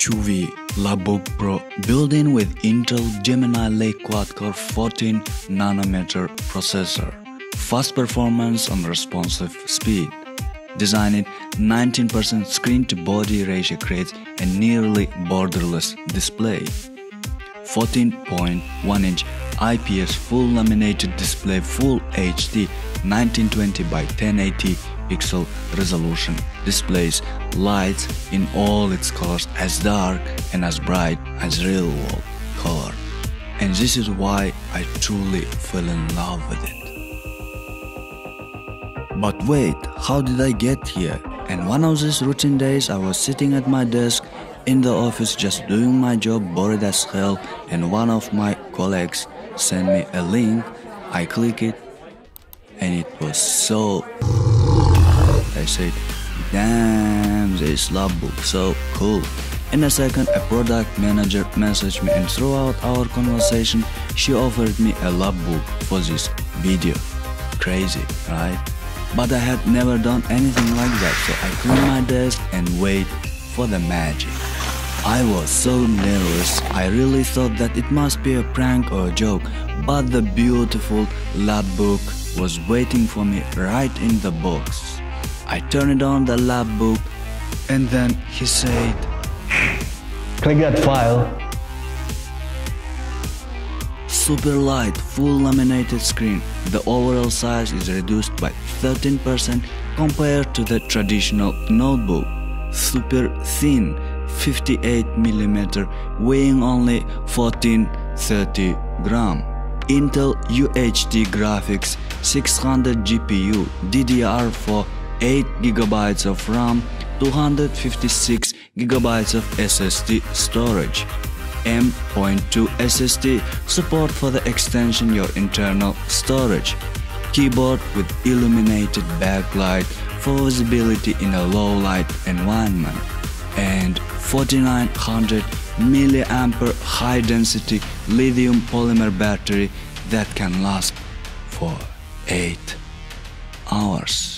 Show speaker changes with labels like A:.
A: Chuwi Lapbook Pro built-in with Intel Gemini Lake quad-core 14nm processor. Fast performance and responsive speed. Designed 19% screen-to-body ratio creates a nearly borderless display. 14.1-inch IPS full laminated display, Full HD 1920 by 1080 pixel resolution displays lights in all its colors, as dark and as bright as real world color. And this is why I truly fell in love with it. But wait, how did I get here? And one of these routine days I was sitting at my desk in the office just doing my job, bored as hell, and one of my colleagues sent me a link. I click it and it was so... I said, damn, this lapbook, so cool. In a second, a product manager messaged me, and throughout our conversation, she offered me a lapbook for this video. Crazy, right? But I had never done anything like that, so I cleaned my desk and wait for the magic. I was so nervous, I really thought that it must be a prank or a joke, but the beautiful lapbook was waiting for me right in the box. I turned on the lapbook and then he said,
B: click that file.
A: Super light, full laminated screen. The overall size is reduced by 13% compared to the traditional notebook. Super thin, 58mm, weighing only 1430 gram. Intel UHD graphics, 600 GPU, DDR4, 8GB of RAM, 256GB of SSD storage. M.2 SSD support for the extension your internal storage. Keyboard with illuminated backlight for visibility in a low light environment. And 4900 mAh high density lithium polymer battery that can last for 8 hours.